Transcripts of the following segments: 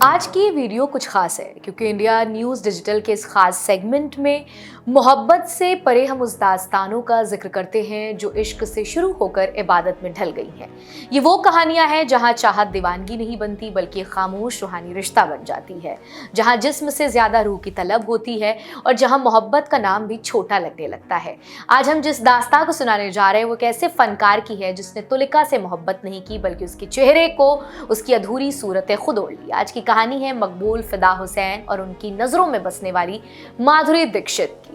आज की ये वीडियो कुछ खास है क्योंकि इंडिया न्यूज़ डिजिटल के इस खास सेगमेंट में मोहब्बत से परे हम उस दास्तानों का जिक्र करते हैं जो इश्क से शुरू होकर इबादत में ढल गई हैं। ये वो कहानियां हैं जहां चाहत दीवानगी नहीं बनती बल्कि खामोश रूहानी रिश्ता बन जाती है, जहां जिस्म से ज्यादा रूह की तलब होती है और जहां मोहब्बत का नाम भी छोटा लगने लगता है। आज हम जिस दास्तां को सुनाने जा रहे हैं वो कैसे फनकार की है जिसने तुलिका से मोहब्बत नहीं की बल्कि उसके चेहरे को उसकी अधूरी सूरतें खुद ओढ़ ली। आज की कहानी है मकबूल फिदा हुसैन और उनकी नजरों में बसने वाली माधुरी दीक्षित की।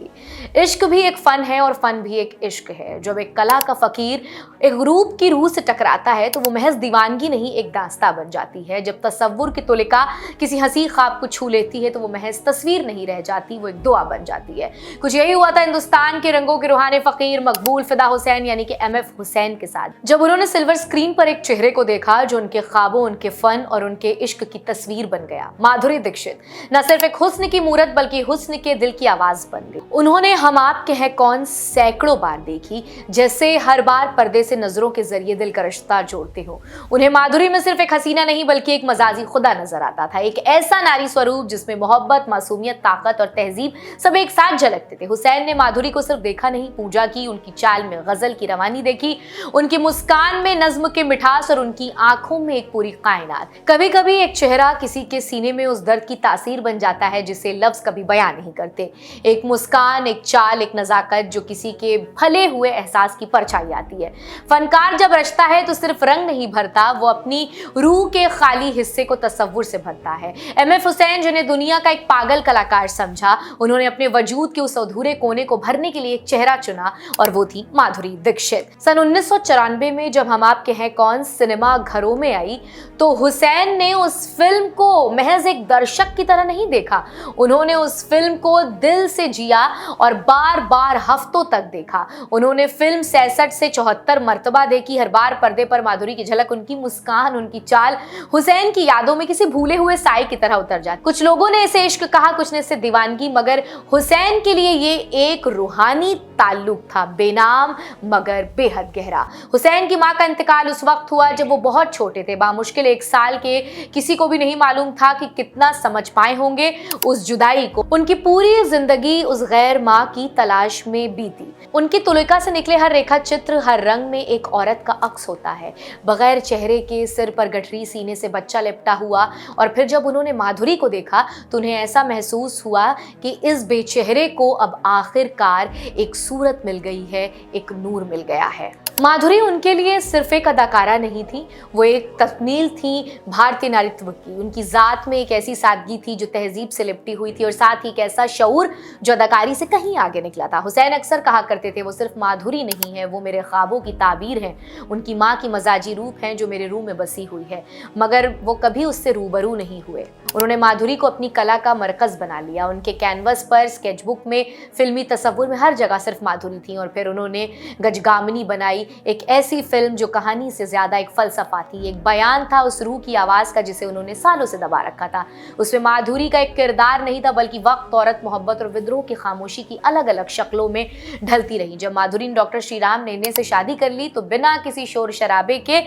इश्क भी एक फन है और फन भी एक इश्क है। जब एक कला का फकीर एक रूप की रूह से टकराता है तो वो महज दीवानगी नहीं एक दास्तां बन जाती है। जब तसव्वुर की तुलिका किसी हंसी ख्वाब को छू लेती है तो वो महज तस्वीर नहीं रह जाती, वो एक दुआ बन जाती है। कुछ यही हुआ था हिंदुस्तान के रंगों के रूहानी फकीर मकबूल फिदा हुसैन यानी कि MF हुसैन के साथ, जब उन्होंने सिल्वर स्क्रीन पर एक चेहरे को देखा जो उनके ख्वाबों, उनके फन और उनके इश्क की तस्वीर बन गया। माधुरी दीक्षित न सिर्फ एक हुस्न की मूरत बल्कि हुस्न के दिल की आवाज बन गई। उन्होंने हम आपके हैं कौन सैकड़ों बार देखी, जैसे हर बार पर्दे से नजरों के जरिए दिल का रिश्ता जोड़ते हो। उन्हें माधुरी में सिर्फ एक हसीना नहीं बल्कि एक मजाजी खुदा नजर आता था, एक ऐसा नारी स्वरूप जिसमें मोहब्बत, मासूमियत, ताकत और तहजीब सब एक साथ झलकते थे। हुसैन ने माधुरी को सिर्फ देखा नहीं, पूजा की, उनकी चाल में गजल की रवानी देखी, उनकी मुस्कान में नज्म के मिठास और उनकी आंखों में एक पूरी कायनात। कभी कभी एक चेहरा किसी के सीने में उस दर्द की तासीर बन जाता है जिसे लफ्ज कभी बयां नहीं करते। एक मुस्कान, एक चाल, एक नजाकत जो किसी के भले हुए एहसास की परछाई आती है। फनकार जब रचता है तो सिर्फ रंग नहीं भरता, वो अपनी रूह के खाली हिस्से को तसव्वुर से भरता है। MF हुसैन जिन्हें दुनिया का एक पागल कलाकार समझा, उन्होंने अपने वजूद के उस अधूरे कोने को भरने के लिए एक चेहरा चुना और वो थी माधुरी दीक्षित। सन 1994 में जब हम आपके हैं कौन सिनेमा घरों में आई तो हुसैन ने उस फिल्म को महज एक दर्शक की तरह नहीं देखा, उन्होंने उस फिल्म को दिल से जिया और बार बार हफ्तों तक देखा। उन्होंने फिल्म 66 से 74 मर्तबा देखी। हर बार पर्दे पर माधुरी की झलक, उनकी मुस्कान, उनकी चाल हुसैन की यादों में किसी भूले हुए साए की तरह उतर जाती। कुछ लोगों ने इसे इश्क कहा, कुछ ने इसे दीवानगी, मगर हुसैन के लिए ये एक रूहानी ताल्लुक था, बेनाम मगर बेहद गहरा। हुसैन की मां का इंतकाल उस वक्त हुआ जब वो बहुत छोटे थे, बामुश्किल 1 साल के। किसी को भी नहीं मालूम था कि कितना समझ पाए होंगे उस जुदाई को। उनकी पूरी जिंदगी उस गैर मां की तलाश में बीती। उनकी तुलिका से निकले हर रेखा चित्र, हर रंग में एक औरत का अक्स होता है, बगैर चेहरे के, सिर पर गठरी, सीने से बच्चा लिपटा हुआ। और फिर जब उन्होंने माधुरी को देखा तो उन्हें ऐसा महसूस हुआ कि इस बेचेहरे को अब आखिरकार एक सूरत मिल गई है, एक नूर मिल गया है। माधुरी उनके लिए सिर्फ एक अदाकारा नहीं थी, वो एक तकमील थी भारतीय नारीत्व की। उनकी जात में एक ऐसी सादगी थी जो तहजीब से लिपटी हुई थी और साथ ही एक ऐसा शऊर जो अदाकारी से कहीं आगे निकला था। हुसैन अक्सर कहा करते थे, वो सिर्फ माधुरी नहीं है, वो मेरे ख्वाबों की ताबीर है, उनकी माँ की मजाजी रूप है जो मेरे रूह में बसी हुई है। मगर वो कभी उससे रूबरू नहीं हुए। उन्होंने माधुरी को अपनी कला का मरकज बना लिया। उनके कैनवस पर, स्केचबुक में, फिल्मी तस्वुर में हर जगह सिर्फ माधुरी थी। और फिर उन्होंने गजगामिनी बनाई, एक ऐसी फिल्म जो कहानी से ज्यादा एक फलसफा थी, एक बयान था उस रूह की आवाज का जिसे उन्होंने सालों से दबा रखा था। उसमें माधुरी का एक किरदार नहीं था बल्कि वक्त, औरत, मोहब्बत और विद्रोह की खामोशी की अलग अलग शक्लों में ढलती रही। जब माधुरी ने डॉक्टर श्रीराम नेने से शादी कर ली तो बिना किसी शोर शराबे के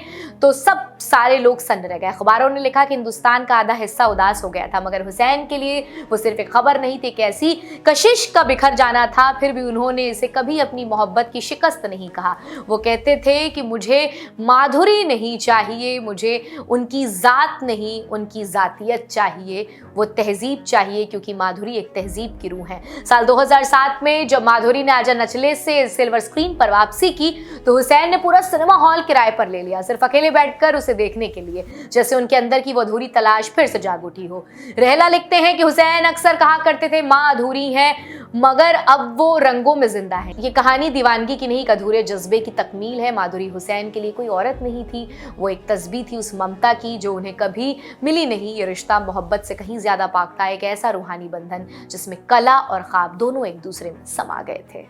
तो सब सारे लोग सन्न रह गए। अखबारों ने लिखा कि हिंदुस्तान का आधा हिस्सा उदास हो गया था, मगर हुसैन के लिए वो सिर्फ एक खबर नहीं थी, एक ऐसी कशिश का बिखर जाना था। फिर भी उन्होंने इसे कभी अपनी मोहब्बत की शिकस्त नहीं कहा। वो कहते थे कि मुझे माधुरी नहीं चाहिए, मुझे उनकी जात नहीं, उनकी जातियत चाहिए, वो तहजीब चाहिए, क्योंकि माधुरी एक तहजीब की रूह है। साल 2007 में जब माधुरी ने आजा नचले से सिल्वर स्क्रीन पर वापसी की तो हुसैन ने पूरा सिनेमा हॉल किराए पर ले लिया, सिर्फ अकेले बैठकर उसे देखने के लिए, जैसे उनके अंदर की वो अधूरी तलाश फिर से जाग उठी हो। रहला लिखते हैं कि हुसैन अक्सर कहा करते थे, माँ अधूरी है मगर अब वो रंगों में जिंदा है। ये कहानी दीवानगी की नहीं, एक अधूरे जज्बे की तकमील है। माधुरी हुसैन के लिए कोई औरत नहीं थी, वो एक तस्बीह थी उस ममता की जो उन्हें कभी मिली नहीं। ये रिश्ता मोहब्बत से कहीं ज्यादा पाक था, एक ऐसा रूहानी बंधन जिसमें कला और ख्वाब दोनों एक दूसरे में समा गए थे।